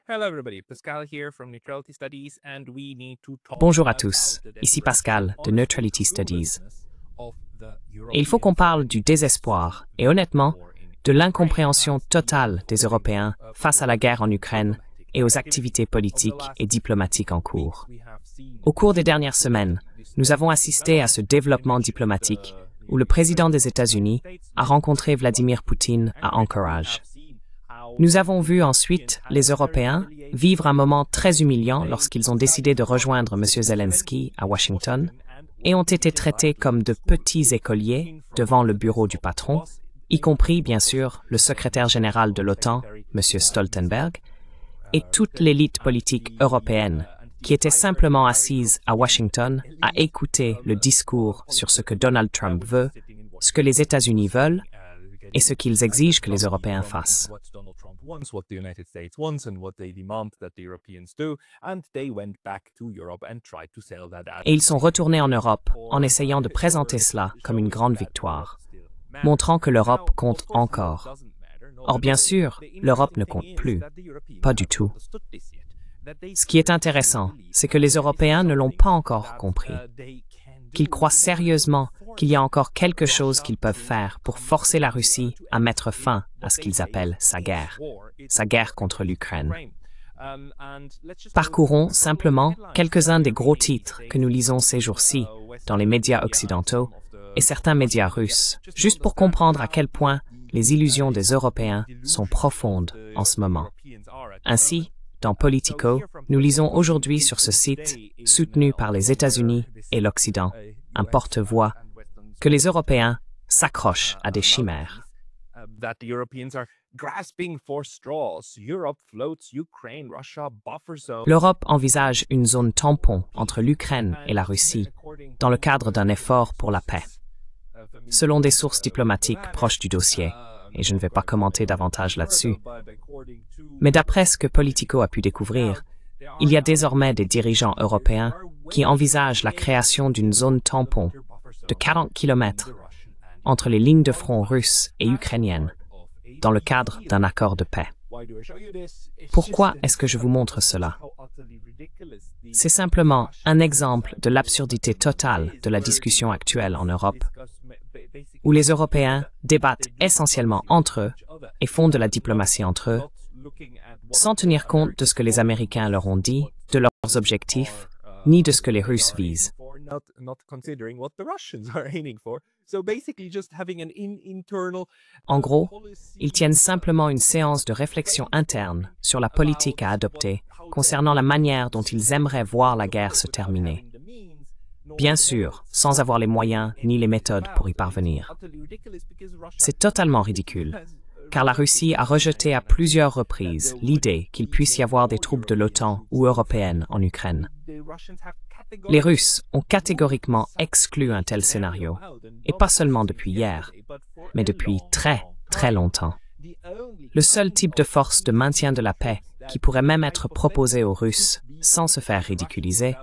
Hello everybody, Pascal here from Neutrality Studies and we need to talk Bonjour à about tous, the ici desperation Pascal de or Neutrality Studies. cluelessness of the Et il faut qu'on parle du désespoir et honnêtement de l'incompréhension totale des Européens face à la guerre en Ukraine et aux activités politiques et diplomatiques en cours. Au cours des dernières semaines, nous avons assisté à ce développement diplomatique où le président des États-Unis a rencontré Vladimir Poutine à Anchorage. Nous avons vu ensuite les Européens vivre un moment très humiliant lorsqu'ils ont décidé de rejoindre M. Zelensky à Washington et ont été traités comme de petits écoliers devant le bureau du patron, y compris, bien sûr, le secrétaire général de l'OTAN, M. Stoltenberg, et toute l'élite politique européenne qui était simplement assise à Washington à écouter le discours sur ce que Donald Trump veut, ce que les États-Unis veulent et ce qu'ils exigent que les Européens fassent. Et ils sont retournés en Europe en essayant de présenter cela comme une grande victoire, montrant que l'Europe compte encore. Or, bien sûr, l'Europe ne compte plus. Pas du tout. Ce qui est intéressant, c'est que les Européens ne l'ont pas encore compris, qu'ils croient sérieusement qu'il y a encore quelque chose qu'ils peuvent faire pour forcer la Russie à mettre fin à ce qu'ils appellent sa guerre contre l'Ukraine. Parcourons simplement quelques-uns des gros titres que nous lisons ces jours-ci dans les médias occidentaux et certains médias russes, juste pour comprendre à quel point les illusions des Européens sont profondes en ce moment. Ainsi, dans Politico, nous lisons aujourd'hui sur ce site, soutenu par les États-Unis et l'Occident, un porte-voix, que les Européens s'accrochent à des chimères. L'Europe envisage une zone tampon entre l'Ukraine et la Russie dans le cadre d'un effort pour la paix. Selon des sources diplomatiques proches du dossier, et je ne vais pas commenter davantage là-dessus, mais d'après ce que Politico a pu découvrir, il y a désormais des dirigeants européens qui envisagent la création d'une zone tampon de 40 km entre les lignes de front russes et ukrainiennes dans le cadre d'un accord de paix. Pourquoi est-ce que je vous montre cela? C'est simplement un exemple de l'absurdité totale de la discussion actuelle en Europe, où les Européens débattent essentiellement entre eux et font de la diplomatie entre eux, sans tenir compte de ce que les Américains leur ont dit, de leurs objectifs, ni de ce que les Russes visent. En gros, ils tiennent simplement une séance de réflexion interne sur la politique à adopter concernant la manière dont ils aimeraient voir la guerre se terminer. Bien sûr, sans avoir les moyens ni les méthodes pour y parvenir. C'est totalement ridicule, car la Russie a rejeté à plusieurs reprises l'idée qu'il puisse y avoir des troupes de l'OTAN ou européennes en Ukraine. Les Russes ont catégoriquement exclu un tel scénario, et pas seulement depuis hier, mais depuis très, très longtemps. Le seul type de force de maintien de la paix qui pourrait même être proposé aux Russes, sans se faire ridiculiser,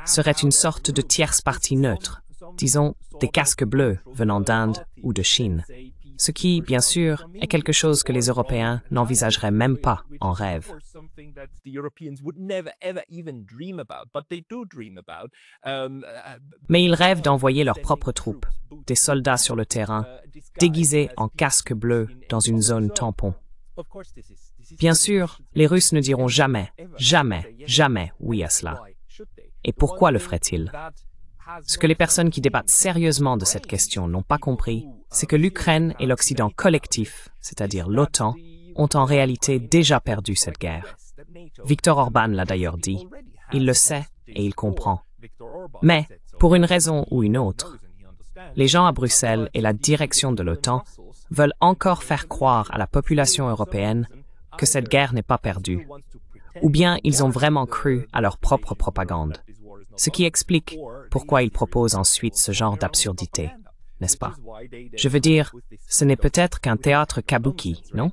serait une sorte de tierce partie neutre, disons des casques bleus venant d'Inde ou de Chine, ce qui, bien sûr, est quelque chose que les Européens n'envisageraient même pas en rêve. Mais ils rêvent d'envoyer leurs propres troupes, des soldats sur le terrain, déguisés en casques bleus dans une zone tampon. Bien sûr, les Russes ne diront jamais, jamais, jamais oui à cela. Et pourquoi le feraient-ils? Ce que les personnes qui débattent sérieusement de cette question n'ont pas compris, c'est que l'Ukraine et l'Occident collectif, c'est-à-dire l'OTAN, ont en réalité déjà perdu cette guerre. Viktor Orban l'a d'ailleurs dit, il le sait et il comprend. Mais, pour une raison ou une autre, les gens à Bruxelles et la direction de l'OTAN veulent encore faire croire à la population européenne que cette guerre n'est pas perdue, ou bien ils ont vraiment cru à leur propre propagande. Ce qui explique pourquoi ils proposent ensuite ce genre d'absurdité, n'est-ce pas? Je veux dire, ce n'est peut-être qu'un théâtre kabuki, non?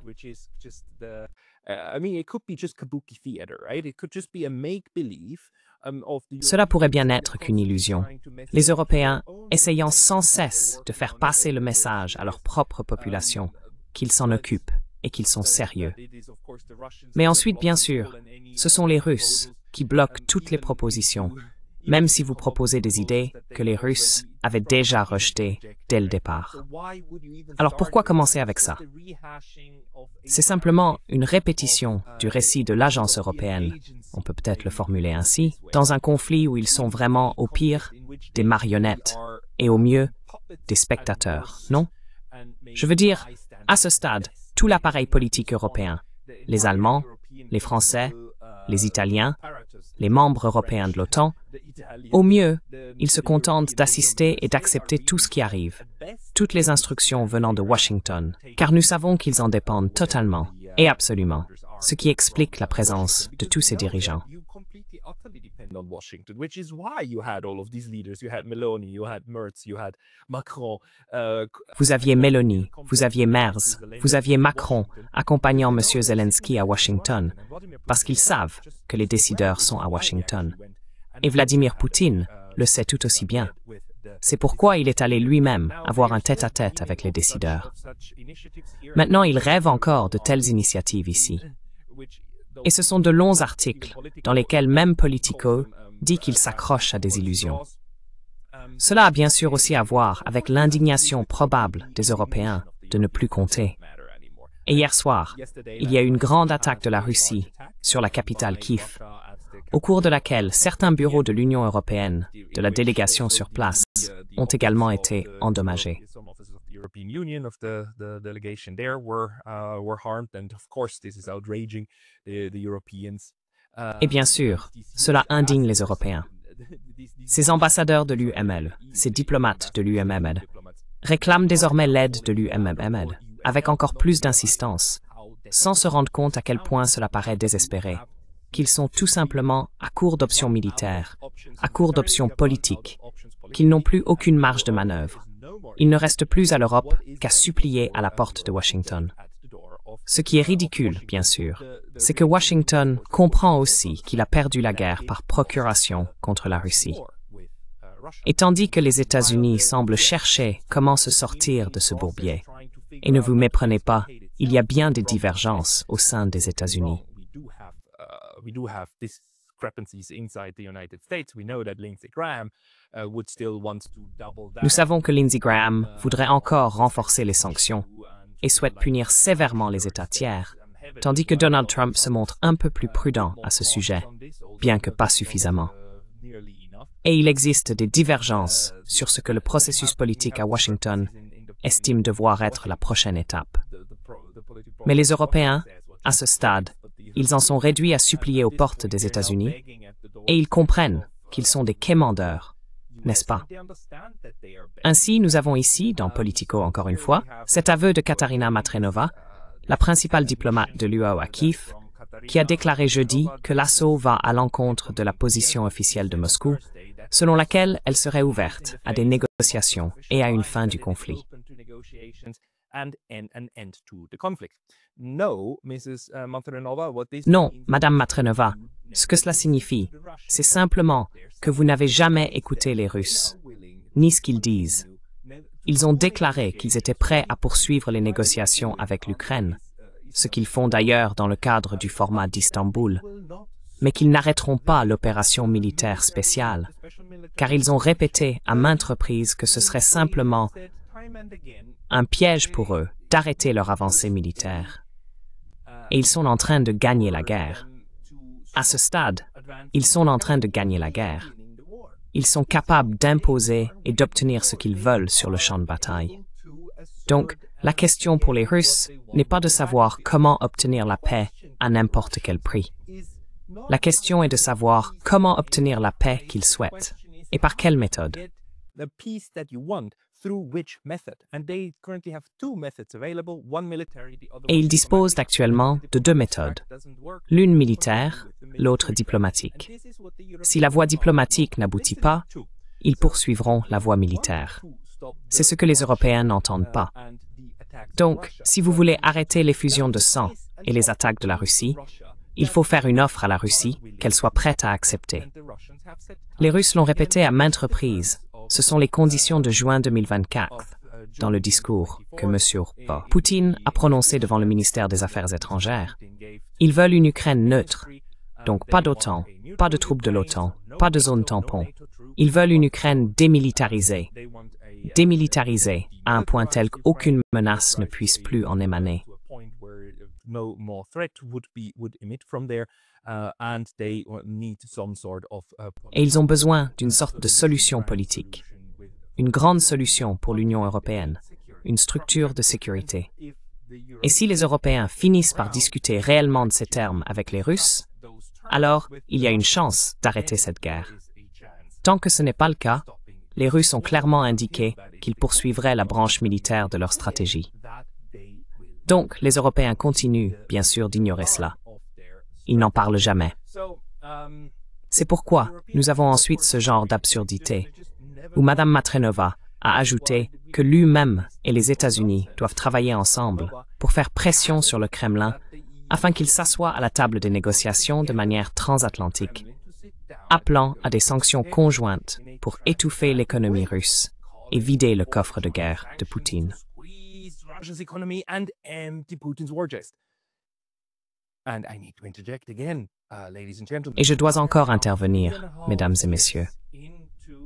Cela pourrait bien être qu'une illusion. Les Européens essayant sans cesse de faire passer le message à leur propre population qu'ils s'en occupent et qu'ils sont sérieux. Mais ensuite, bien sûr, ce sont les Russes qui bloquent toutes les propositions, même si vous proposez des idées que les Russes avaient déjà rejetées dès le départ. Alors pourquoi commencer avec ça? C'est simplement une répétition du récit de l'agence européenne, on peut peut-être le formuler ainsi, dans un conflit où ils sont vraiment au pire des marionnettes et au mieux des spectateurs, non? Je veux dire, à ce stade, tout l'appareil politique européen, les Allemands, les Français, les Italiens, les membres européens de l'OTAN, au mieux, ils se contentent d'assister et d'accepter tout ce qui arrive, toutes les instructions venant de Washington, car nous savons qu'ils en dépendent totalement et absolument, ce qui explique la présence de tous ces dirigeants. On Washington, which is why you had all of these leaders. You had Meloni, you had Merz, you had Macron. Vous aviez Meloni, vous aviez Merz, vous aviez Macron accompagnant M. Zelensky à Washington, parce qu'ils savent que les décideurs sont à Washington. Et Vladimir Poutine le sait tout aussi bien. C'est pourquoi il est allé lui-même avoir un tête-à-tête avec les décideurs. Maintenant, il rêve encore de telles initiatives ici. Et ce sont de longs articles dans lesquels même Politico dit qu'il s'accroche à des illusions. Cela a bien sûr aussi à voir avec l'indignation probable des Européens de ne plus compter. Et hier soir, il y a eu une grande attaque de la Russie sur la capitale Kiev, au cours de laquelle certains bureaux de l'Union européenne, de la délégation sur place, ont également été endommagés. European Union of the delegation there were harmed, and of course this is outraging the Europeans. Et bien sûr, cela indigne les Européens. Ces ambassadeurs de l'UML, ces diplomates de l'UML, réclament désormais l'aide de l'UML, avec encore plus d'insistance, sans se rendre compte à quel point cela paraît désespéré, qu'ils sont tout simplement à court d'options militaires, à court d'options politiques, qu'ils n'ont plus aucune marge de manœuvre. Il ne reste plus à l'Europe qu'à supplier à la porte de Washington. Ce qui est ridicule, bien sûr, c'est que Washington comprend aussi qu'il a perdu la guerre par procuration contre la Russie. Et tandis que les États-Unis semblent chercher comment se sortir de ce bourbier, et ne vous méprenez pas, il y a bien des divergences au sein des États-Unis. Nous savons que Lindsey Graham voudrait encore renforcer les sanctions et souhaite punir sévèrement les États tiers, tandis que Donald Trump se montre un peu plus prudent à ce sujet, bien que pas suffisamment. Et il existe des divergences sur ce que le processus politique à Washington estime devoir être la prochaine étape. Mais les Européens, à ce stade, ils en sont réduits à supplier aux portes des États-Unis, et ils comprennent qu'ils sont des quémandeurs, n'est-ce pas? Ainsi, nous avons ici, dans Politico encore une fois, cet aveu de Katarina Matrenova, la principale diplomate de l'UE à Kiev, qui a déclaré jeudi que l'assaut va à l'encontre de la position officielle de Moscou, selon laquelle elle serait ouverte à des négociations et à une fin du conflit. Non, Madame Matrenova, ce que cela signifie, c'est simplement que vous n'avez jamais écouté les Russes, ni ce qu'ils disent. Ils ont déclaré qu'ils étaient prêts à poursuivre les négociations avec l'Ukraine, ce qu'ils font d'ailleurs dans le cadre du format d'Istanbul, mais qu'ils n'arrêteront pas l'opération militaire spéciale, car ils ont répété à maintes reprises que ce serait simplement un piège pour eux d'arrêter leur avancée militaire. Et ils sont en train de gagner la guerre. À ce stade, ils sont en train de gagner la guerre. Ils sont capables d'imposer et d'obtenir ce qu'ils veulent sur le champ de bataille. Donc, la question pour les Russes n'est pas de savoir comment obtenir la paix à n'importe quel prix. La question est de savoir comment obtenir la paix qu'ils souhaitent et par quelle méthode. Et ils disposent actuellement de deux méthodes, l'une militaire, l'autre diplomatique. Si la voie diplomatique n'aboutit pas, ils poursuivront la voie militaire. C'est ce que les Européens n'entendent pas. Donc, si vous voulez arrêter l'effusion de sang et les attaques de la Russie, il faut faire une offre à la Russie qu'elle soit prête à accepter. Les Russes l'ont répété à maintes reprises. Ce sont les conditions de juin 2024, dans le discours que M. Poutine a prononcé devant le ministère des Affaires étrangères. Ils veulent une Ukraine neutre, Donc pas d'OTAN, pas de troupes de l'OTAN, pas de zone tampon. Ils veulent une Ukraine démilitarisée. Démilitarisée à un point tel qu'aucune menace ne puisse plus en émaner. Et ils ont besoin d'une sorte de solution politique. Une grande solution pour l'Union européenne. Une structure de sécurité. Et si les Européens finissent par discuter réellement de ces termes avec les Russes, alors il y a une chance d'arrêter cette guerre. Tant que ce n'est pas le cas, les Russes ont clairement indiqué qu'ils poursuivraient la branche militaire de leur stratégie. Donc, les Européens continuent, bien sûr, d'ignorer cela. Ils n'en parlent jamais. C'est pourquoi nous avons ensuite ce genre d'absurdité, où Mme Matrenova a ajouté que lui-même et les États-Unis doivent travailler ensemble pour faire pression sur le Kremlin afin qu'il s'assoie à la table des négociations de manière transatlantique, appelant à des sanctions conjointes pour étouffer l'économie russe et vider le coffre de guerre de Poutine. Et je dois encore intervenir, mesdames et messieurs.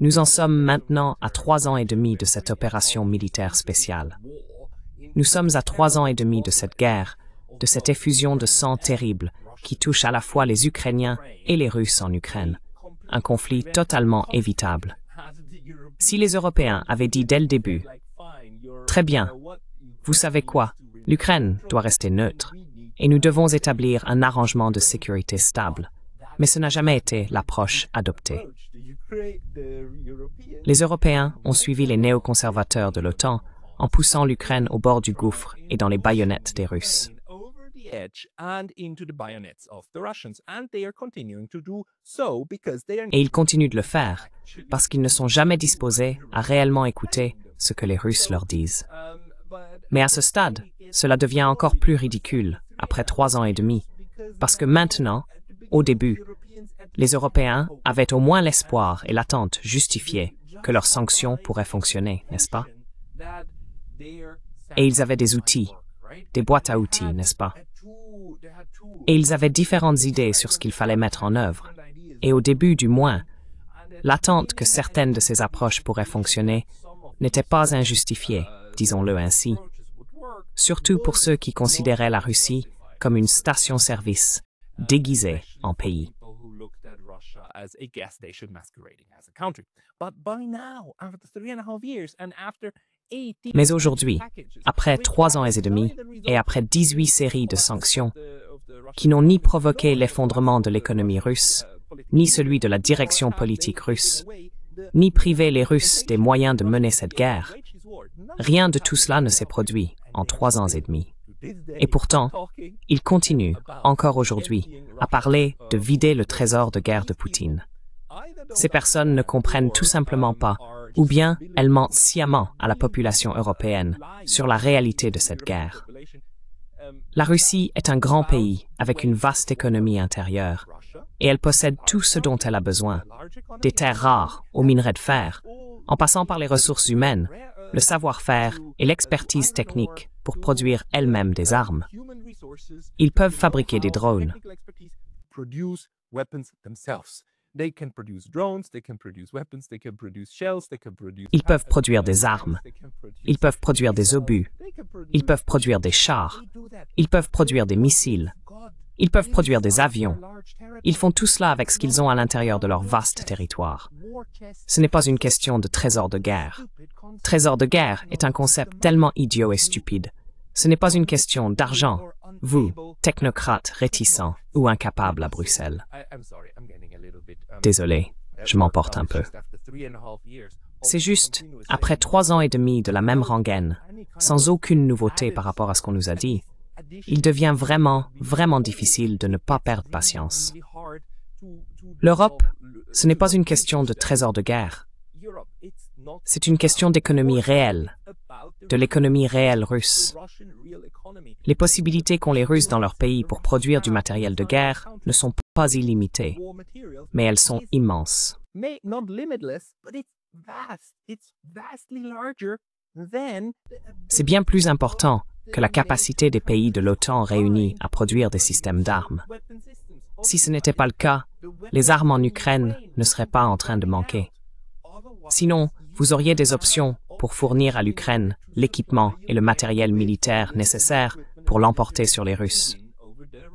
Nous en sommes maintenant à 3 ans et demi de cette opération militaire spéciale. Nous sommes à 3 ans et demi de cette guerre, de cette effusion de sang terrible qui touche à la fois les Ukrainiens et les Russes en Ukraine. Un conflit totalement évitable. Si les Européens avaient dit dès le début, « Très bien, vous savez quoi, l'Ukraine doit rester neutre, et nous devons établir un arrangement de sécurité stable. » Mais ce n'a jamais été l'approche adoptée. Les Européens ont suivi les néoconservateurs de l'OTAN en poussant l'Ukraine au bord du gouffre et dans les baïonnettes des Russes. Et ils continuent de le faire parce qu'ils ne sont jamais disposés à réellement écouter ce que les Russes leur disent. Mais à ce stade, cela devient encore plus ridicule après 3 ans et demi, parce que maintenant, au début, les Européens avaient au moins l'espoir et l'attente justifiée que leurs sanctions pourraient fonctionner, n'est-ce pas? Et ils avaient des outils, des boîtes à outils, n'est-ce pas? Et ils avaient différentes idées sur ce qu'il fallait mettre en œuvre. Et au début, du moins, l'attente que certaines de ces approches pourraient fonctionner n'était pas injustifiée, disons-le ainsi, surtout pour ceux qui considéraient la Russie comme une station-service déguisée en pays. Mais aujourd'hui, après 3 ans et demi et après 18 séries de sanctions qui n'ont ni provoqué l'effondrement de l'économie russe, ni celui de la direction politique russe, ni privé les Russes des moyens de mener cette guerre, rien de tout cela ne s'est produit en 3 ans et demi. Et pourtant, ils continuent, encore aujourd'hui, à parler de vider le trésor de guerre de Poutine. Ces personnes ne comprennent tout simplement pas, ou bien elles mentent sciemment à la population européenne sur la réalité de cette guerre. La Russie est un grand pays avec une vaste économie intérieure, et elle possède tout ce dont elle a besoin, des terres rares aux minerais de fer, en passant par les ressources humaines, le savoir-faire et l'expertise technique pour produire elle-même des armes. Ils peuvent fabriquer des drones. Ils peuvent produire des armes. Ils peuvent produire des obus. Ils peuvent produire des chars. Ils peuvent produire des missiles. Ils peuvent produire des avions. Ils font tout cela avec ce qu'ils ont à l'intérieur de leur vaste territoire. Ce n'est pas une question de trésor de guerre. Trésor de guerre est un concept tellement idiot et stupide. Ce n'est pas une question d'argent, vous, technocrates réticents ou incapables à Bruxelles. Désolé, je m'emporte un peu. C'est juste, après 3 ans et demi de la même rengaine, sans aucune nouveauté par rapport à ce qu'on nous a dit, il devient vraiment, vraiment difficile de ne pas perdre patience. L'Europe, ce n'est pas une question de trésor de guerre. C'est une question d'économie réelle, de l'économie réelle russe. Les possibilités qu'ont les Russes dans leur pays pour produire du matériel de guerre ne sont pas illimitées, mais elles sont immenses. C'est bien plus important que la capacité des pays de l'OTAN réunis à produire des systèmes d'armes. Si ce n'était pas le cas, les armes en Ukraine ne seraient pas en train de manquer. Sinon, vous auriez des options pour fournir à l'Ukraine l'équipement et le matériel militaire nécessaires pour l'emporter sur les Russes.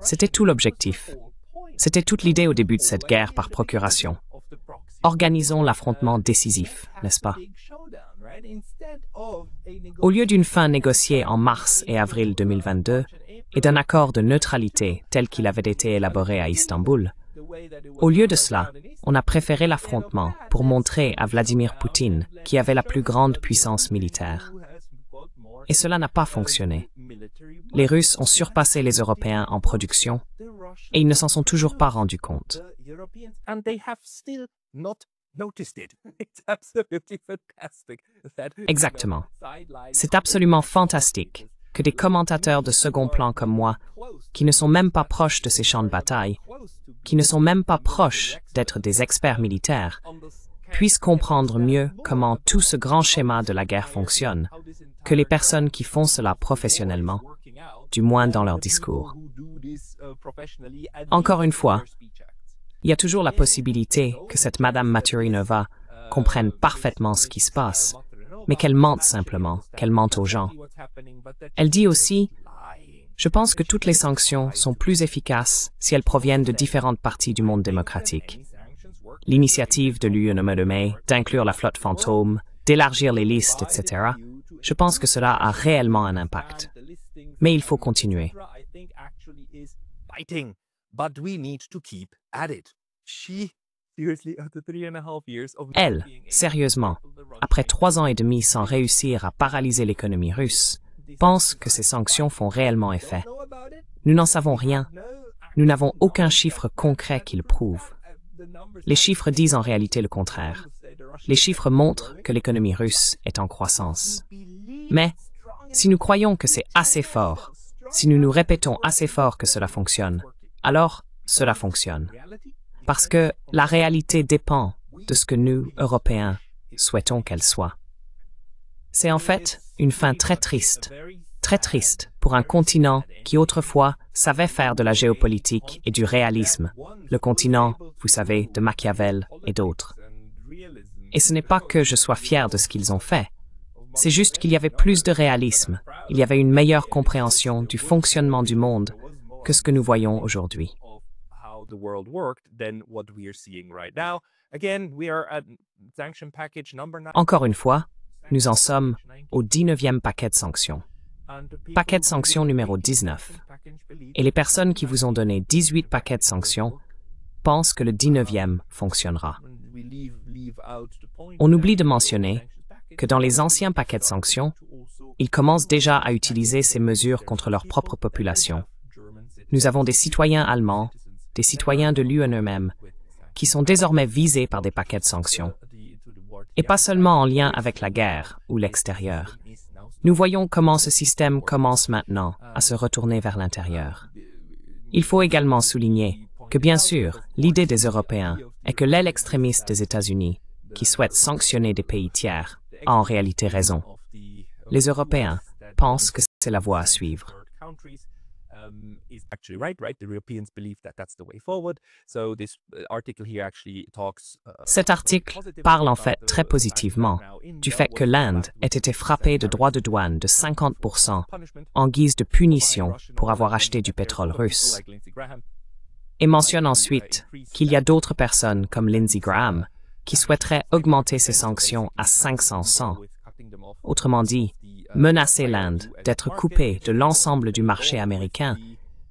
C'était tout l'objectif. C'était toute l'idée au début de cette guerre par procuration. Organisons l'affrontement décisif, n'est-ce pas? Au lieu d'une fin négociée en mars et avril 2022 et d'un accord de neutralité tel qu'il avait été élaboré à Istanbul, au lieu de cela, on a préféré l'affrontement pour montrer à Vladimir Poutine qui avait la plus grande puissance militaire. Et cela n'a pas fonctionné. Les Russes ont surpassé les Européens en production et ils ne s'en sont toujours pas rendus compte. Exactement. C'est absolument fantastique que des commentateurs de second plan comme moi, qui ne sont même pas proches de ces champs de bataille, qui ne sont même pas proches d'être des experts militaires, puissent comprendre mieux comment tout ce grand schéma de la guerre fonctionne que les personnes qui font cela professionnellement, du moins dans leur discours. Encore une fois, il y a toujours la possibilité que cette Madame Maturinova comprenne parfaitement ce qui se passe, mais qu'elle mente simplement, qu'elle mente aux gens. Elle dit aussi « Je pense que toutes les sanctions sont plus efficaces si elles proviennent de différentes parties du monde démocratique. L'initiative de l'UE d'inclure la flotte fantôme, d'élargir les listes, etc., je pense que cela a réellement un impact. Mais il faut continuer. » Elle, sérieusement, après 3 ans et demi sans réussir à paralyser l'économie russe, pense que ces sanctions font réellement effet. Nous n'en savons rien. Nous n'avons aucun chiffre concret qui le prouve. Les chiffres disent en réalité le contraire. Les chiffres montrent que l'économie russe est en croissance. Mais, si nous croyons que c'est assez fort, si nous nous répétons assez fort que cela fonctionne, alors cela fonctionne. Parce que la réalité dépend de ce que nous, Européens, souhaitons qu'elle soit. C'est en fait une fin très triste pour un continent qui autrefois savait faire de la géopolitique et du réalisme, le continent, vous savez, de Machiavel et d'autres. Et ce n'est pas que je sois fier de ce qu'ils ont fait, c'est juste qu'il y avait plus de réalisme, il y avait une meilleure compréhension du fonctionnement du monde que ce que nous voyons aujourd'hui. Encore une fois, nous en sommes au 19e paquet de sanctions. Paquet de sanctions numéro 19. Et les personnes qui vous ont donné 18 paquets de sanctions pensent que le 19e fonctionnera. On oublie de mentionner que dans les anciens paquets de sanctions, ils commencent déjà à utiliser ces mesures contre leur propre population. Nous avons des citoyens allemands, des citoyens de l'UE eux-mêmes, qui sont désormais visés par des paquets de sanctions. Et pas seulement en lien avec la guerre ou l'extérieur. Nous voyons comment ce système commence maintenant à se retourner vers l'intérieur. Il faut également souligner que, bien sûr, l'idée des Européens est que l'aile extrémiste des États-Unis, qui souhaite sanctionner des pays tiers, a en réalité raison. Les Européens pensent que c'est la voie à suivre. Cet article parle en fait très positivement du fait que l'Inde ait été frappée de droits de douane de 50% en guise de punition pour avoir acheté du pétrole russe. Et mentionne ensuite qu'il y a d'autres personnes comme Lindsey Graham qui souhaiteraient augmenter ces sanctions à 500%. Autrement dit, menacer l'Inde d'être coupée de l'ensemble du marché américain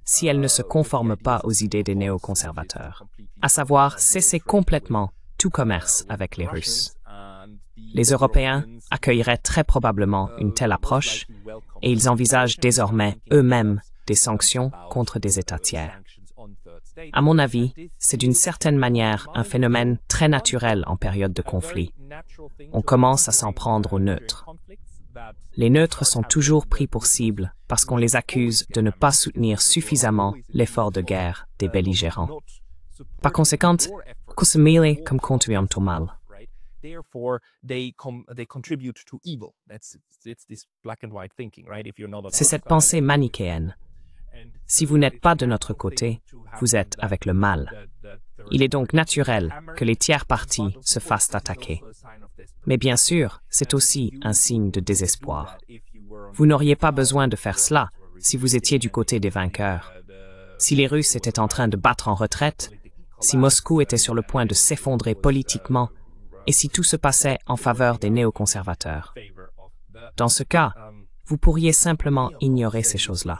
si elle ne se conforme pas aux idées des néoconservateurs, à savoir cesser complètement tout commerce avec les Russes. Les Européens accueilleraient très probablement une telle approche et ils envisagent désormais eux-mêmes des sanctions contre des États tiers. À mon avis, c'est d'une certaine manière un phénomène très naturel en période de conflit. On commence à s'en prendre aux neutres. Les neutres sont toujours pris pour cible parce qu'on les accuse de ne pas soutenir suffisamment l'effort de guerre des belligérants. Par conséquent, qu'on se mêle comme contribuant au mal. C'est cette pensée manichéenne. Si vous n'êtes pas de notre côté, vous êtes avec le mal. Il est donc naturel que les tiers parties se fassent attaquer. Mais bien sûr, c'est aussi un signe de désespoir. Vous n'auriez pas besoin de faire cela si vous étiez du côté des vainqueurs. Si les Russes étaient en train de battre en retraite, si Moscou était sur le point de s'effondrer politiquement, et si tout se passait en faveur des néoconservateurs. Dans ce cas, vous pourriez simplement ignorer ces choses-là.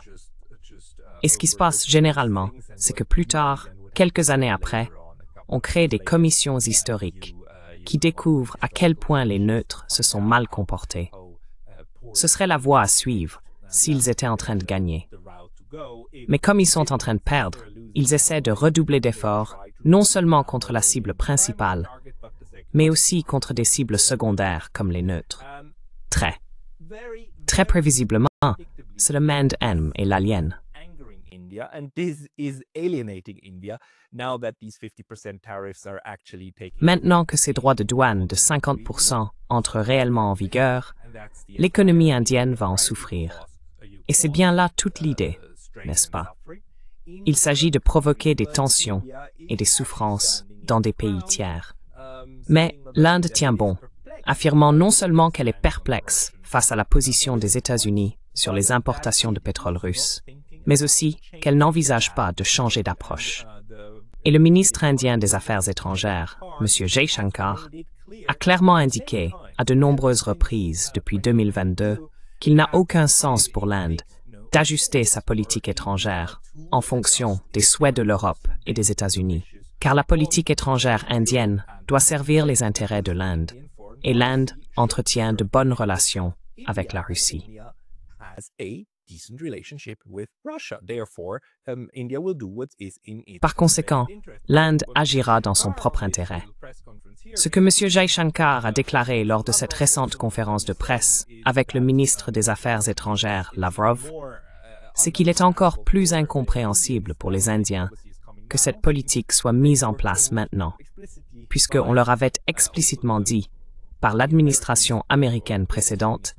Et ce qui se passe généralement, c'est que plus tard, quelques années après, on crée des commissions historiques qui découvrent à quel point les neutres se sont mal comportés. Ce serait la voie à suivre s'ils étaient en train de gagner. Mais comme ils sont en train de perdre, ils essaient de redoubler d'efforts, non seulement contre la cible principale, mais aussi contre des cibles secondaires comme les neutres. Très prévisiblement, c'est le Mand-M et l'alien. Maintenant que ces droits de douane de 50% entrent réellement en vigueur, l'économie indienne va en souffrir. Et c'est bien là toute l'idée, n'est-ce pas? Il s'agit de provoquer des tensions et des souffrances dans des pays tiers. Mais l'Inde tient bon, affirmant non seulement qu'elle est perplexe face à la position des États-Unis sur les importations de pétrole russe, mais aussi qu'elle n'envisage pas de changer d'approche. Et le ministre indien des Affaires étrangères, M. Jaishankar, a clairement indiqué à de nombreuses reprises depuis 2022 qu'il n'a aucun sens pour l'Inde d'ajuster sa politique étrangère en fonction des souhaits de l'Europe et des États-Unis, car la politique étrangère indienne doit servir les intérêts de l'Inde, et l'Inde entretient de bonnes relations avec la Russie. Par conséquent, l'Inde agira dans son propre intérêt. Ce que M. Jaishankar a déclaré lors de cette récente conférence de presse avec le ministre des Affaires étrangères, Lavrov, c'est qu'il est encore plus incompréhensible pour les Indiens que cette politique soit mise en place maintenant, puisqu'on leur avait explicitement dit, par l'administration américaine précédente,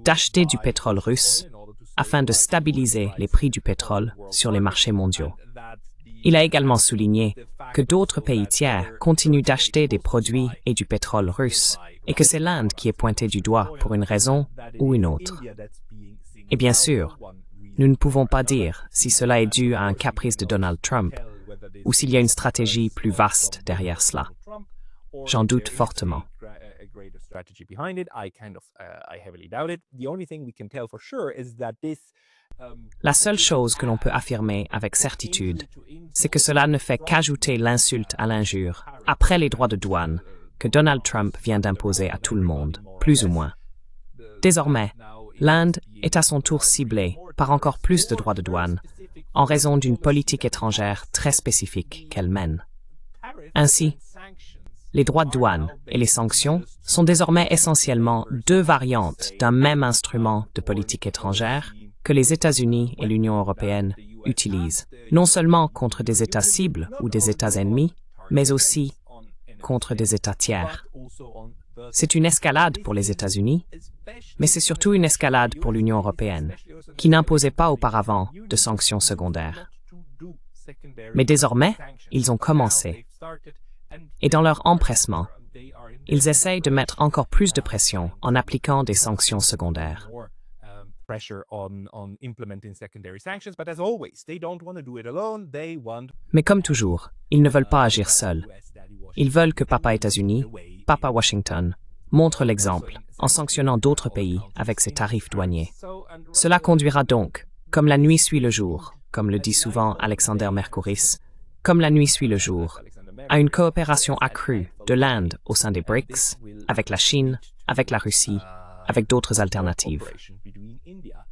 d'acheter du pétrole russe afin de stabiliser les prix du pétrole sur les marchés mondiaux. Il a également souligné que d'autres pays tiers continuent d'acheter des produits et du pétrole russe et que c'est l'Inde qui est pointée du doigt pour une raison ou une autre. Et bien sûr, nous ne pouvons pas dire si cela est dû à un caprice de Donald Trump ou s'il y a une stratégie plus vaste derrière cela. J'en doute fortement. La seule chose que l'on peut affirmer avec certitude, c'est que cela ne fait qu'ajouter l'insulte à l'injure, après les droits de douane, que Donald Trump vient d'imposer à tout le monde, plus ou moins. Désormais, l'Inde est à son tour ciblée par encore plus de droits de douane, en raison d'une politique étrangère très spécifique qu'elle mène. Ainsi, les droits de douane et les sanctions sont désormais essentiellement deux variantes d'un même instrument de politique étrangère que les États-Unis et l'Union européenne utilisent, non seulement contre des États cibles ou des États ennemis, mais aussi contre des États tiers. C'est une escalade pour les États-Unis, mais c'est surtout une escalade pour l'Union européenne, qui n'imposait pas auparavant de sanctions secondaires. Mais désormais, ils ont commencé. Et dans leur empressement, ils essayent de mettre encore plus de pression en appliquant des sanctions secondaires. Mais comme toujours, ils ne veulent pas agir seuls. Ils veulent que Papa États-Unis, Papa Washington, montre l'exemple en sanctionnant d'autres pays avec ses tarifs douaniers. Cela conduira donc, comme la nuit suit le jour, comme le dit souvent Alexander Mercouris, comme la nuit suit le jour, à une coopération accrue de l'Inde au sein des BRICS, avec la Chine, avec la Russie, avec d'autres alternatives.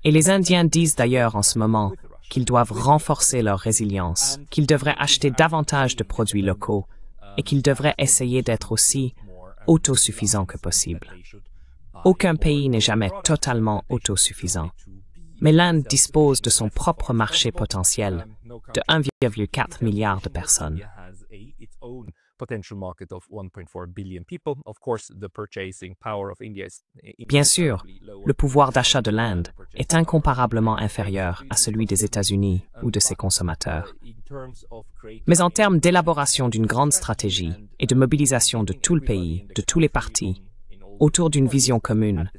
Et les Indiens disent d'ailleurs en ce moment qu'ils doivent renforcer leur résilience, qu'ils devraient acheter davantage de produits locaux et qu'ils devraient essayer d'être aussi autosuffisants que possible. Aucun pays n'est jamais totalement autosuffisant, mais l'Inde dispose de son propre marché potentiel de 1,4 milliard de personnes. potential market of 1.4 billion people. Of course, the purchasing power of India is Bien sûr, le pouvoir d'achat de l'Inde est incomparablement inférieur à celui des États-Unis ou de ses consommateurs. Mais en termes d'élaboration d'une grande stratégie et de mobilisation de tout le pays, de tous les partis, autour d'une vision commune,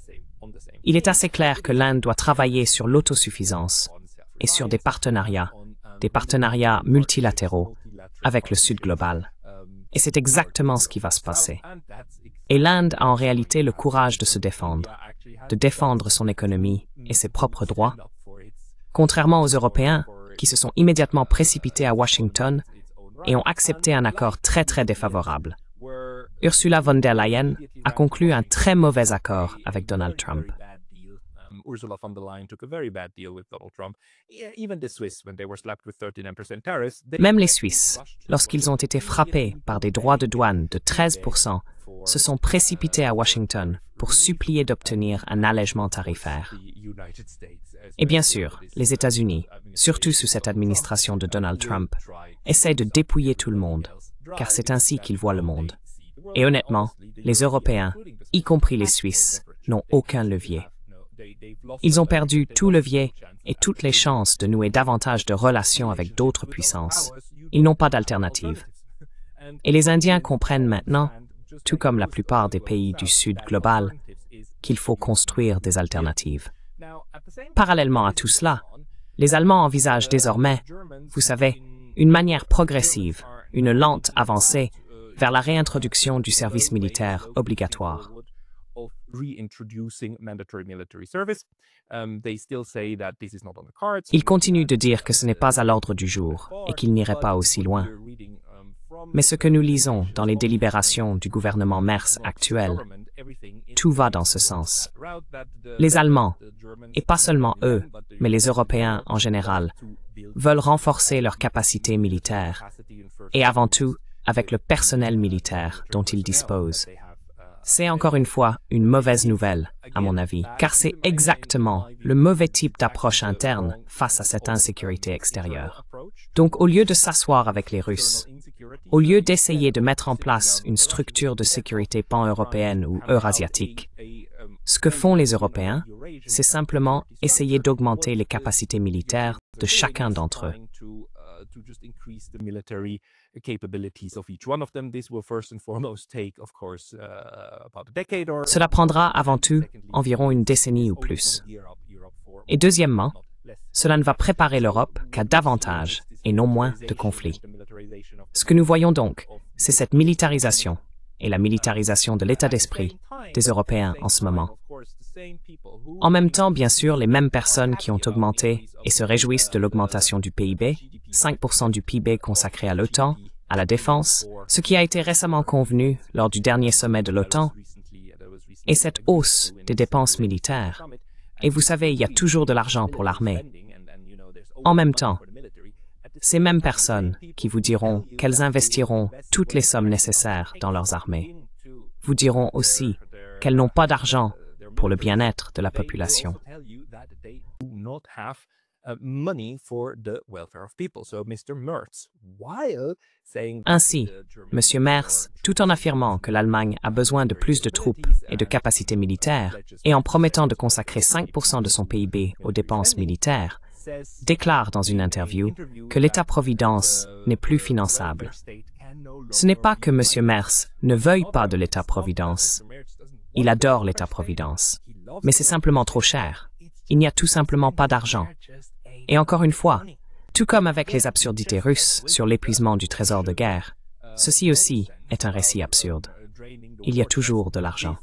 il est assez clair que l'Inde doit travailler sur l'autosuffisance et sur des partenariats multilatéraux avec le Sud global. Et c'est exactement ce qui va se passer. Et l'Inde a en réalité le courage de se de défendre son économie et ses propres droits, contrairement aux Européens qui se sont immédiatement précipités à Washington et ont accepté un accord très défavorable. Ursula von der Leyen a conclu un très mauvais accord avec Donald Trump. Ursula von der Leyen took a very bad deal with Donald Trump. Even the Swiss, when they were slapped with 39% tariffs, Même les Suisses, lorsqu'ils ont été frappés par des droits de douane de 13%, se sont précipités à Washington pour supplier d'obtenir un allègement tarifaire. Et bien sûr, les États-Unis, surtout sous cette administration de Donald Trump, essaient de dépouiller tout le monde, car c'est ainsi qu'ils voient le monde. Et honnêtement, les Européens, y compris les Suisses, n'ont aucun levier. Ils ont perdu tout levier et toutes les chances de nouer davantage de relations avec d'autres puissances. Ils n'ont pas d'alternative. Et les Indiens comprennent maintenant, tout comme la plupart des pays du Sud global, qu'il faut construire des alternatives. Parallèlement à tout cela, les Allemands envisagent désormais, vous savez, une manière progressive, une lente avancée vers la réintroduction du service militaire obligatoire. Ils continuent de dire que ce n'est pas à l'ordre du jour et qu'ils n'iraient pas aussi loin. Mais ce que nous lisons dans les délibérations du gouvernement Merz actuel, tout va dans ce sens. Les Allemands, et pas seulement eux, mais les Européens en général, veulent renforcer leurs capacités militaires, et avant tout avec le personnel militaire dont ils disposent. C'est encore une fois une mauvaise nouvelle, à mon avis, car c'est exactement le mauvais type d'approche interne face à cette insécurité extérieure. Donc au lieu de s'asseoir avec les Russes, au lieu d'essayer de mettre en place une structure de sécurité pan-européenne ou eurasiatique, ce que font les Européens, c'est simplement essayer d'augmenter les capacités militaires de chacun d'entre eux. Cela prendra avant tout environ une décennie ou plus. Et deuxièmement, cela ne va préparer l'Europe qu'à davantage et non moins de conflits. Ce que nous voyons donc, c'est cette militarisation et la militarisation de l'état d'esprit des Européens en ce moment. En même temps, bien sûr, les mêmes personnes qui ont augmenté et se réjouissent de l'augmentation du PIB, 5% du PIB consacré à l'OTAN, à la défense, ce qui a été récemment convenu lors du dernier sommet de l'OTAN, et cette hausse des dépenses militaires. Et vous savez, il y a toujours de l'argent pour l'armée. En même temps, ces mêmes personnes qui vous diront qu'elles investiront toutes les sommes nécessaires dans leurs armées, vous diront aussi qu'elles n'ont pas d'argent pour le bien-être de la population. Ainsi, M. Merz, tout en affirmant que l'Allemagne a besoin de plus de troupes et de capacités militaires, et en promettant de consacrer 5% de son PIB aux dépenses militaires, déclare dans une interview que l'État-providence n'est plus finançable. Ce n'est pas que M. Merz ne veuille pas de l'État-providence. Il adore l'État-providence. Mais c'est simplement trop cher. Il n'y a tout simplement pas d'argent. Et encore une fois, tout comme avec les absurdités russes sur l'épuisement du trésor de guerre, ceci aussi est un récit absurde. Il y a toujours de l'argent.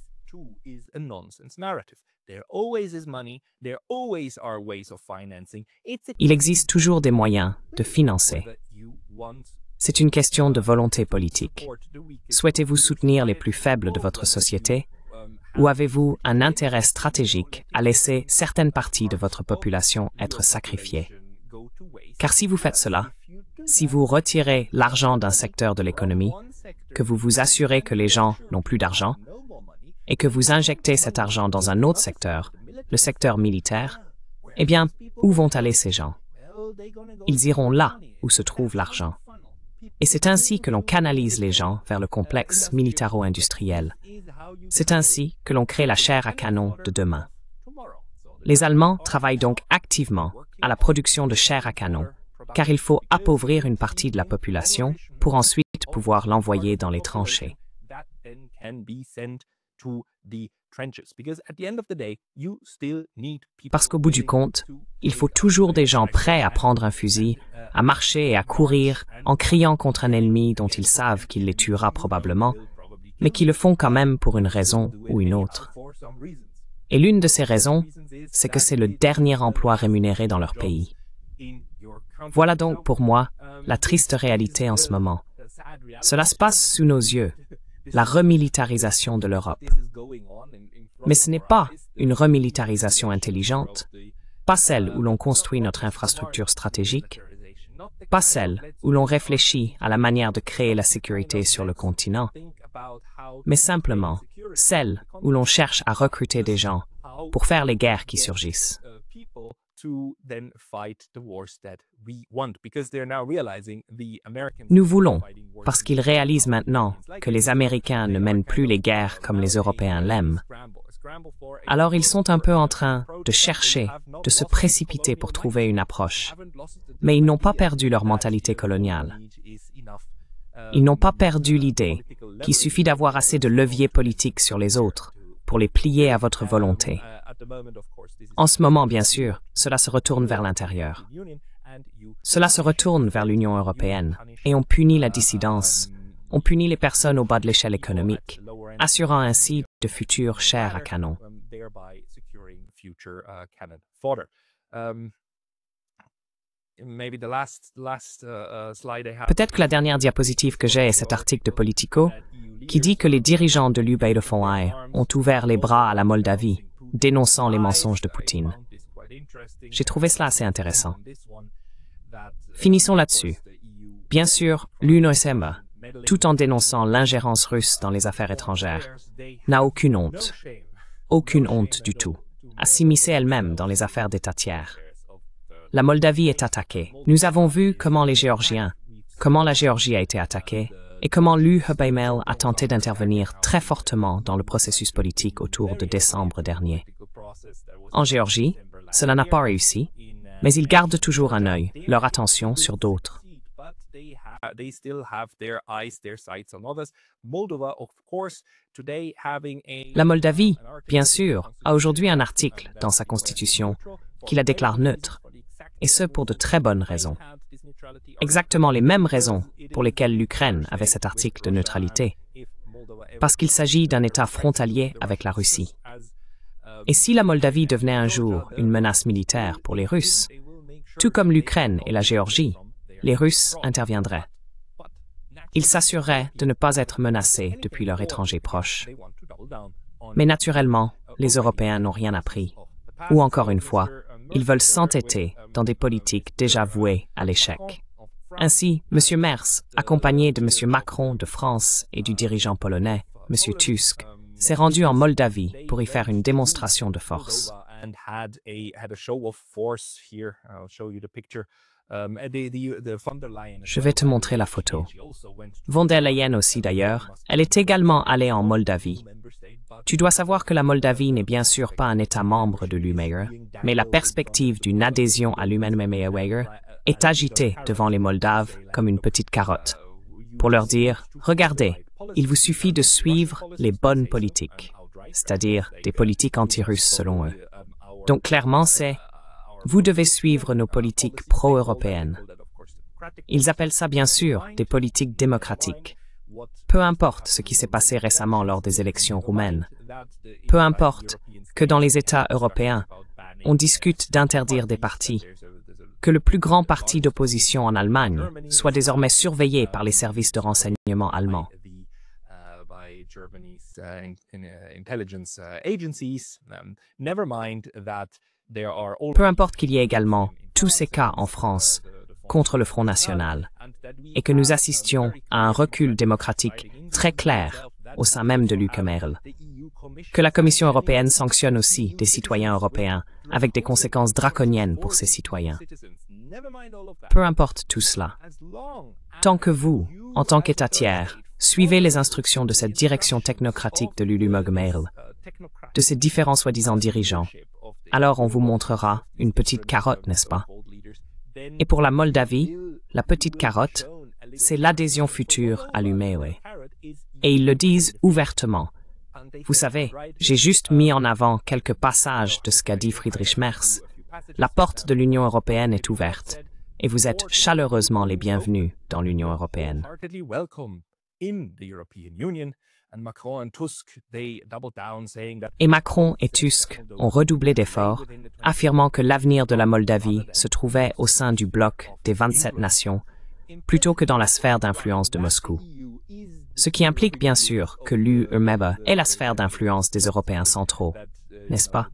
Il existe toujours des moyens de financer. C'est une question de volonté politique. Souhaitez-vous soutenir les plus faibles de votre société? Ou avez-vous un intérêt stratégique à laisser certaines parties de votre population être sacrifiées? Car si vous faites cela, si vous retirez l'argent d'un secteur de l'économie, que vous vous assurez que les gens n'ont plus d'argent, et que vous injectez cet argent dans un autre secteur, le secteur militaire, eh bien, où vont aller ces gens? Ils iront là où se trouve l'argent. Et c'est ainsi que l'on canalise les gens vers le complexe militaro-industriel. C'est ainsi que l'on crée la chair à canon de demain. Les Allemands travaillent donc activement à la production de chair à canon, car il faut appauvrir une partie de la population pour ensuite pouvoir l'envoyer dans les tranchées. Parce qu'au bout du compte, il faut toujours des gens prêts à prendre un fusil, à marcher et à courir en criant contre un ennemi dont ils savent qu'il les tuera probablement, mais qui le font quand même pour une raison ou une autre. Et l'une de ces raisons, c'est que c'est le dernier emploi rémunéré dans leur pays. Voilà donc pour moi la triste réalité en ce moment. Cela se passe sous nos yeux, la remilitarisation de l'Europe. Mais ce n'est pas une remilitarisation intelligente, pas celle où l'on construit notre infrastructure stratégique, pas celle où l'on réfléchit à la manière de créer la sécurité sur le continent, mais simplement celle où l'on cherche à recruter des gens pour faire les guerres qui surgissent. Nous voulons, parce qu'ils réalisent maintenant que les Américains ne mènent plus les guerres comme les Européens l'aiment. Alors ils sont un peu en train de chercher, de se précipiter pour trouver une approche. Mais ils n'ont pas perdu leur mentalité coloniale. Ils n'ont pas perdu l'idée qu'il suffit d'avoir assez de leviers politiques sur les autres pour les plier à votre volonté. En ce moment, bien sûr, cela se retourne vers l'intérieur. Cela se retourne vers l'Union européenne et on punit la dissidence, on punit les personnes au bas de l'échelle économique, assurant ainsi de futures chairs à canon. Peut-être que la dernière diapositive que j'ai est cet article de Politico qui dit que les dirigeants de l'UBFOI ont ouvert les bras à la Moldavie, dénonçant les mensonges de Poutine. J'ai trouvé cela assez intéressant. Finissons là-dessus. Bien sûr, l'UNOSM, tout en dénonçant l'ingérence russe dans les affaires étrangères, n'a aucune honte du tout, à s'immiscer elle-même dans les affaires d'État tiers. La Moldavie est attaquée. Nous avons vu comment la Géorgie a été attaquée et comment l'UBML a tenté d'intervenir très fortement dans le processus politique autour de décembre dernier. En Géorgie, cela n'a pas réussi, mais ils gardent toujours un œil, leur attention sur d'autres. La Moldavie, bien sûr, a aujourd'hui un article dans sa constitution qui la déclare neutre, et ce pour de très bonnes raisons. Exactement les mêmes raisons pour lesquelles l'Ukraine avait cet article de neutralité, parce qu'il s'agit d'un État frontalier avec la Russie. Et si la Moldavie devenait un jour une menace militaire pour les Russes, tout comme l'Ukraine et la Géorgie, les Russes interviendraient. Ils s'assureraient de ne pas être menacés depuis leur étranger proche. Mais naturellement, les Européens n'ont rien appris. Ou encore une fois, ils veulent s'entêter dans des politiques déjà vouées à l'échec. Ainsi, M. Merz, accompagné de M. Macron de France et du dirigeant polonais, M. Tusk, s'est rendu en Moldavie pour y faire une démonstration de force. Je vais te montrer la photo. Von der Leyen aussi d'ailleurs, elle est également allée en Moldavie. Tu dois savoir que la Moldavie n'est bien sûr pas un État membre de l'UMEUR, mais la perspective d'une adhésion à l'UMEUR est agitée devant les Moldaves comme une petite carotte, pour leur dire « Regardez, il vous suffit de suivre les bonnes politiques », c'est-à-dire des politiques anti-russes selon eux. Donc clairement c'est « Vous devez suivre nos politiques pro-européennes ». Ils appellent ça bien sûr des politiques démocratiques. Peu importe ce qui s'est passé récemment lors des élections roumaines. Peu importe que dans les États européens, on discute d'interdire des partis. Que le plus grand parti d'opposition en Allemagne soit désormais surveillé par les services de renseignement allemands. Peu importe qu'il y ait également tous ces cas en France contre le Front National et que nous assistions à un recul démocratique très clair au sein même de l'UMEUR. Que la Commission européenne sanctionne aussi des citoyens européens avec des conséquences draconiennes pour ces citoyens. Peu importe tout cela. Tant que vous, en tant qu'État tiers, suivez les instructions de cette direction technocratique de l'Ulumogmail, de ces différents soi-disant dirigeants, alors on vous montrera une petite carotte, n'est-ce pas? Et pour la Moldavie, la petite carotte, c'est l'adhésion future à l'UMEOE. Et ils le disent ouvertement. Vous savez, j'ai juste mis en avant quelques passages de ce qu'a dit Friedrich Merz. La porte de l'Union européenne est ouverte, et vous êtes chaleureusement les bienvenus dans l'Union européenne. Et Macron et Tusk ont redoublé d'efforts, affirmant que l'avenir de la Moldavie se trouvait au sein du bloc des 27 nations, plutôt que dans la sphère d'influence de Moscou. Ce qui implique bien sûr que l'UMEOE est la sphère d'influence des Européens centraux, n'est-ce pas?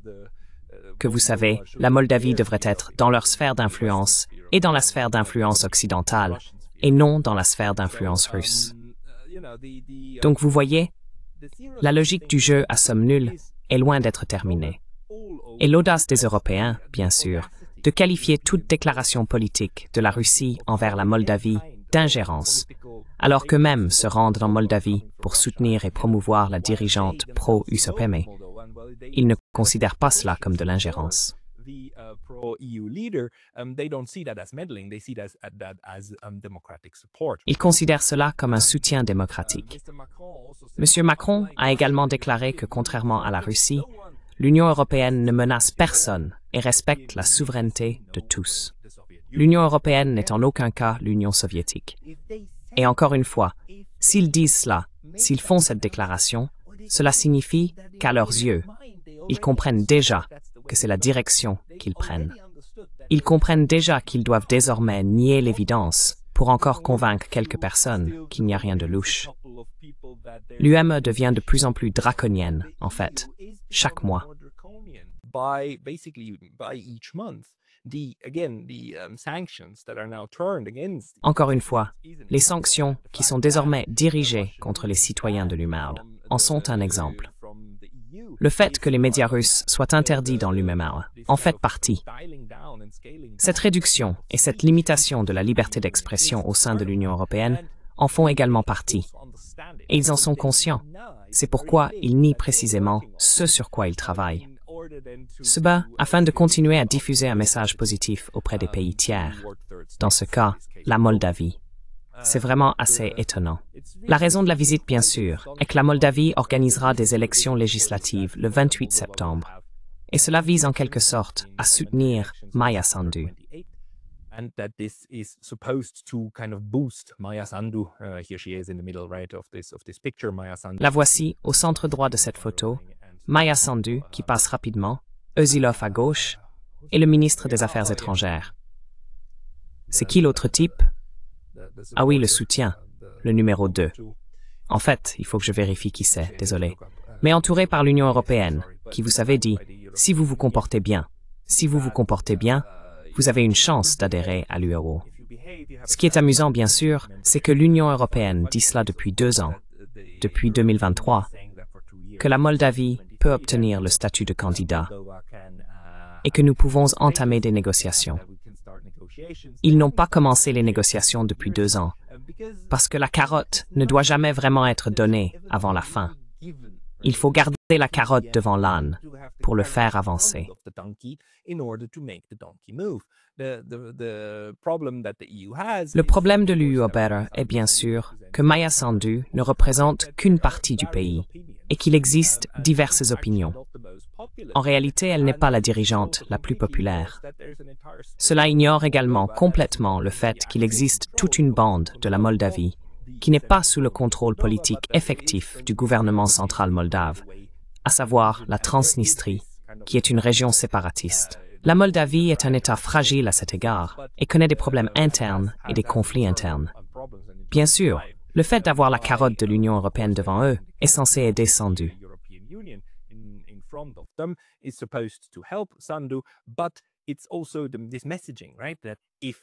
Que vous savez, la Moldavie devrait être dans leur sphère d'influence et dans la sphère d'influence occidentale, et non dans la sphère d'influence russe. Donc vous voyez, la logique du jeu à somme nulle est loin d'être terminée. Et l'audace des Européens, bien sûr, de qualifier toute déclaration politique de la Russie envers la Moldavie d'ingérence, alors qu'eux-mêmes se rendent en Moldavie pour soutenir et promouvoir la dirigeante pro-USOPM. Ils ne considèrent pas cela comme de l'ingérence. Ils considèrent cela comme un soutien démocratique. M. Macron a également déclaré que, contrairement à la Russie, l'Union européenne ne menace personne et respecte la souveraineté de tous. L'Union européenne n'est en aucun cas l'Union soviétique. Et encore une fois, s'ils disent cela, s'ils font cette déclaration, cela signifie qu'à leurs yeux, ils comprennent déjà que c'est la direction qu'ils prennent. Ils comprennent déjà qu'ils doivent désormais nier l'évidence pour encore convaincre quelques personnes qu'il n'y a rien de louche. L'UME devient de plus en plus draconienne, en fait, chaque mois. Encore une fois, les sanctions qui sont désormais dirigées contre les citoyens de l'UMEOE en sont un exemple. Le fait que les médias russes soient interdits dans l'UMEOE en fait partie. Cette réduction et cette limitation de la liberté d'expression au sein de l'Union européenne en font également partie. Et ils en sont conscients. C'est pourquoi ils nient précisément ce sur quoi ils travaillent. Se bat afin de continuer à diffuser un message positif auprès des pays tiers. Dans ce cas, la Moldavie. C'est vraiment assez étonnant. La raison de la visite, bien sûr, est que la Moldavie organisera des élections législatives le 28 septembre. Et cela vise en quelque sorte à soutenir Maia Sandu. La voici au centre droit de cette photo, Maia Sandu qui passe rapidement, Özilov à gauche, et le ministre des Affaires étrangères. C'est qui l'autre type? Ah oui, le soutien, le numéro 2. En fait, il faut que je vérifie qui c'est, désolé. Mais entouré par l'Union européenne, qui vous savez dit, si vous vous comportez bien, vous avez une chance d'adhérer à l'UEO. Ce qui est amusant, bien sûr, c'est que l'Union européenne dit cela depuis 2 ans, depuis 2023, que la Moldavie peut obtenir le statut de candidat et que nous pouvons entamer des négociations. Ils n'ont pas commencé les négociations depuis 2 ans, parce que la carotte ne doit jamais vraiment être donnée avant la fin. Il faut garder la carotte devant l'âne pour le faire avancer. Le problème de l'UE est bien sûr que Maia Sandu ne représente qu'une partie du pays et qu'il existe diverses opinions. En réalité, elle n'est pas la dirigeante la plus populaire. Cela ignore également complètement le fait qu'il existe toute une bande de la Moldavie qui n'est pas sous le contrôle politique effectif du gouvernement central moldave, à savoir la Transnistrie, qui est une région séparatiste. La Moldavie est un État fragile à cet égard et connaît des problèmes internes et des conflits internes. Bien sûr, le fait d'avoir la carotte de l'Union européenne devant eux est censé aider Sandu.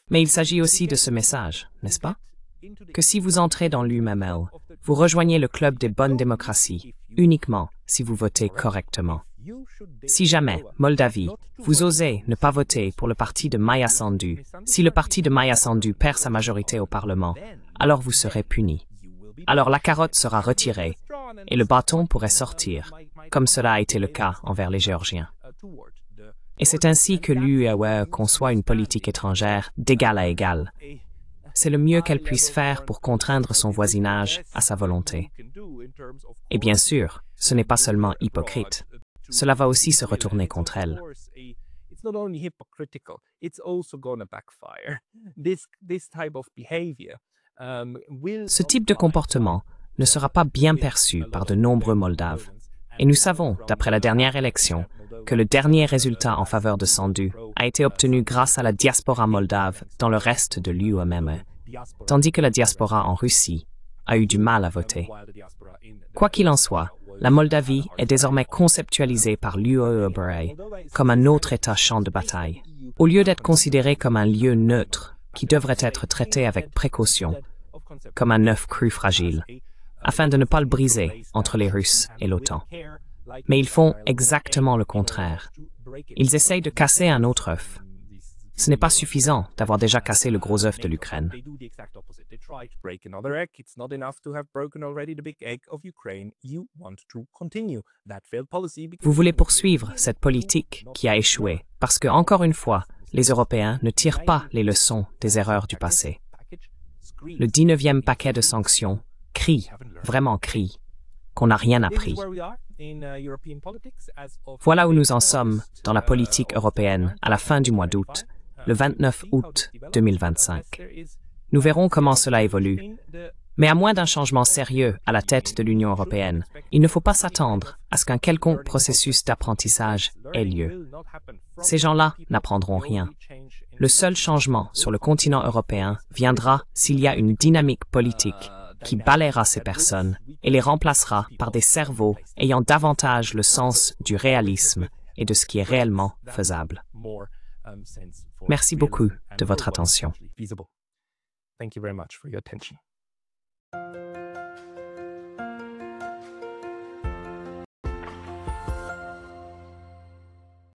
Mais il s'agit aussi de ce message, n'est-ce pas? Que si vous entrez dans l'UMML, vous rejoignez le club des bonnes démocraties, uniquement si vous votez correctement. Si jamais, Moldavie, vous osez ne pas voter pour le parti de Maia Sandu, si le parti de Maia Sandu perd sa majorité au Parlement, alors vous serez puni. Alors la carotte sera retirée et le bâton pourrait sortir, comme cela a été le cas envers les Géorgiens. Et c'est ainsi que l'UE conçoit une politique étrangère d'égal à égal. C'est le mieux qu'elle puisse faire pour contraindre son voisinage à sa volonté. Et bien sûr, ce n'est pas seulement hypocrite. Cela va aussi se retourner contre elle. Ce type de comportement ne sera pas bien perçu par de nombreux Moldaves. Et nous savons, d'après la dernière élection, que le dernier résultat en faveur de Sandu a été obtenu grâce à la diaspora moldave dans le reste de l'UE, tandis que la diaspora en Russie a eu du mal à voter. Quoi qu'il en soit, la Moldavie est désormais conceptualisée par l'UE comme un autre État champ de bataille, au lieu d'être considéré comme un lieu neutre qui devrait être traité avec précaution, comme un œuf cru fragile, afin de ne pas le briser entre les Russes et l'OTAN. Mais ils font exactement le contraire. Ils essayent de casser un autre œuf. Ce n'est pas suffisant d'avoir déjà cassé le gros œuf de l'Ukraine. Vous voulez poursuivre cette politique qui a échoué parce que, encore une fois, les Européens ne tirent pas les leçons des erreurs du passé. Le 19e paquet de sanctions crie, vraiment crie, qu'on n'a rien appris. Voilà où nous en sommes dans la politique européenne à la fin du mois d'août, le 29 août 2025. Nous verrons comment cela évolue. Mais à moins d'un changement sérieux à la tête de l'Union européenne, il ne faut pas s'attendre à ce qu'un quelconque processus d'apprentissage ait lieu. Ces gens-là n'apprendront rien. Le seul changement sur le continent européen viendra s'il y a une dynamique politique qui balayera ces personnes et les remplacera par des cerveaux ayant davantage le sens du réalisme et de ce qui est réellement faisable. Merci beaucoup de votre attention. Thank you very much for your attention.